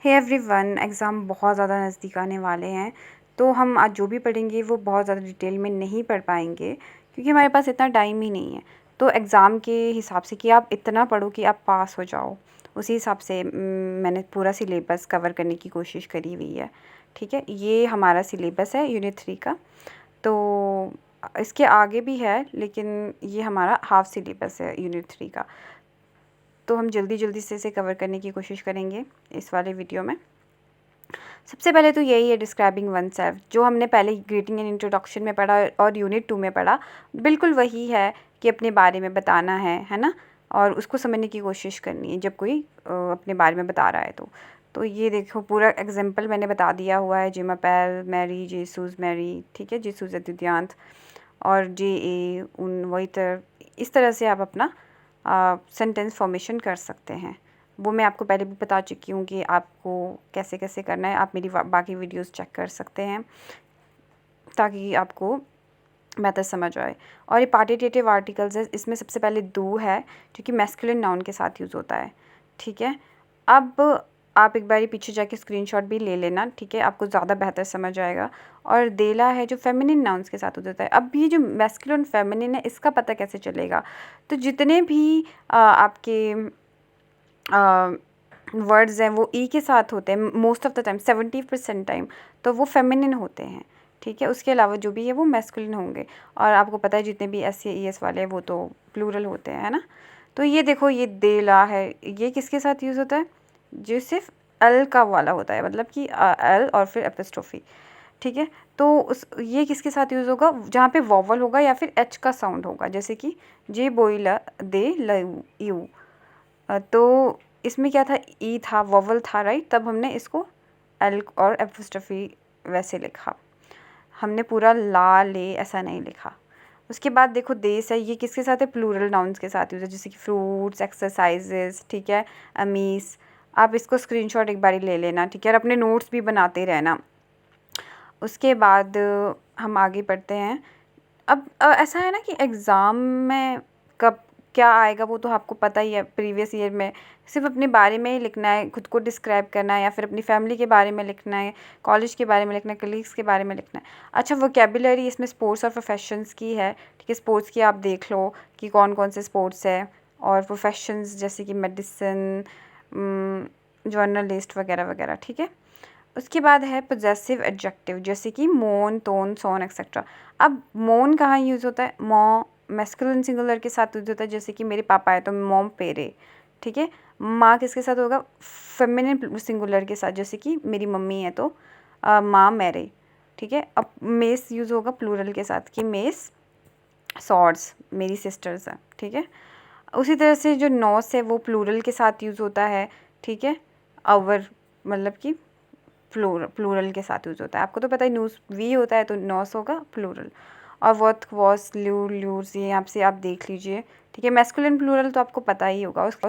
Hey everyone, exam बहुत ज़्यादा नज़दीक आने वाले हैं, तो हम आज जो भी पढ़ेंगे वो बहुत ज़्यादा डिटेल में नहीं पढ़ पाएंगे क्योंकि हमारे पास इतना टाइम ही नहीं है। तो एग्ज़ाम के हिसाब से कि आप इतना पढ़ो कि आप पास हो जाओ, उसी हिसाब से मैंने पूरा सिलेबस कवर करने की कोशिश करी हुई है। ठीक है, ये हमारा सिलेबस है यूनिट 3 का। तो इसके आगे भी है, लेकिन ये हमारा हाफ सिलेबस है यूनिट 3 का। तो हम जल्दी जल्दी से इसे कवर करने की कोशिश करेंगे इस वाले वीडियो में। सबसे पहले तो यही है डिस्क्राइबिंग वन सेल्फ, जो हमने पहले ग्रीटिंग एंड इंट्रोडक्शन में पढ़ा और यूनिट 2 में पढ़ा। बिल्कुल वही है कि अपने बारे में बताना है ना, और उसको समझने की कोशिश करनी है जब कोई अपने बारे में बता रहा है। तो ये देखो, पूरा एग्जाम्पल मैंने बता दिया हुआ है। जिमापेल, मैरी, जेसूस, मैरी, ठीक है, जेसूस दिव्यांत और जे ए उन वही इस तरह से आप अपना सेंटेंस फॉर्मेशन कर सकते हैं। वो मैं आपको पहले भी बता चुकी हूँ कि आपको कैसे कैसे करना है। आप मेरी बाकी वीडियोस चेक कर सकते हैं ताकि आपको बेहतर समझ आए। और ये पार्टिटेटिव आर्टिकल्स है, इसमें सबसे पहले डू है जो कि मैस्कुलिन नाउन के साथ यूज़ होता है। ठीक है, अब आप एक बारी पीछे जाके स्क्रीनशॉट भी ले लेना, ठीक है, आपको ज़्यादा बेहतर समझ आएगा। और देला है जो फेमिनिन नाउन्स के साथ होता है। अब ये जो मैस्कुलिन फेमिनिन है, इसका पता कैसे चलेगा? तो जितने भी आपके वर्ड्स हैं वो ई के साथ होते हैं most of the time, 70% time तो वो फेमिनिन होते हैं। ठीक है, उसके अलावा जो भी है वो मैस्कुलिन होंगे। और आपको पता है जितने भी एस या ई एस वाले हैं वो तो प्लूरल होते हैं, है ना। तो ये देखो, ये दे ला है, ये किसके साथ यूज़ होता है? जो सिर्फ एल का वाला होता है, मतलब कि एल और फिर एपिस्ट्रोफी। ठीक है, तो उस ये किसके साथ यूज़ होगा? जहाँ पे वॉवल होगा या फिर एच का साउंड होगा, जैसे कि जे बोइला दे यू। तो इसमें क्या था? ई था, वॉवल था, राइट। तब हमने इसको एल और एपोस्ट्रोफी वैसे लिखा, हमने पूरा ला ले ऐसा नहीं लिखा। उसके बाद देखो देश है, ये किसके साथ है? प्लूरल नाउन्स के साथ यूज़ है, जैसे कि फ्रूट्स, एक्सरसाइजेस, ठीक है, अमीस। आप इसको स्क्रीनशॉट एक बारी ले लेना, ठीक है, और अपने नोट्स भी बनाते रहना। उसके बाद हम आगे बढ़ते हैं। अब ऐसा है ना कि एग्ज़ाम में कब क्या आएगा वो तो आपको पता ही है। प्रीवियस ईयर में सिर्फ अपने बारे में ही लिखना है, खुद को डिस्क्राइब करना है, या फिर अपनी फैमिली के बारे में लिखना है, कॉलेज के बारे में लिखना है, कलीग्स के बारे में लिखना है। अच्छा, वोकेबुलरी इसमें स्पोर्ट्स और प्रोफेशंस की है, ठीक है। स्पोर्ट्स की आप देख लो कि कौन कौन से स्पोर्ट्स है, और प्रोफेशंस जैसे कि मेडिसिन, जर्नलिस्ट वगैरह वगैरह, ठीक है। उसके बाद है पोजेसिव एडजेक्टिव, जैसे कि मोन, तोन, सोन एक्सेट्रा। अब मोन कहाँ यूज़ होता है? मॉ मैस्कुलिन सिंगुलर के साथ यूज़ होता है, जैसे कि मेरे पापा है तो मॉम पेरे, ठीक है। माँ किसके साथ होगा? फेमिनिन सिंगुलर के साथ, जैसे कि मेरी मम्मी है तो माँ मेरे, ठीक है। अब मेस यूज़ होगा प्लूरल के साथ कि मेस सॉर्ड्स मेरी सिस्टर्स हैं, ठीक है। उसी तरह से जो नॉस है वो प्लूरल के साथ यूज़ होता है, ठीक है। अवर मतलब कि प्लूरल के साथ यूज़ होता है। आपको तो पता है न्यूज़ वी होता है तो नॉस होगा प्लूरल। और वर्थ, वॉस, ल्यूर, ल्यूर्स, ये यहाँ से आप देख लीजिए, ठीक है। मैस्कुलिन प्लूरल तो आपको पता ही होगा, उसका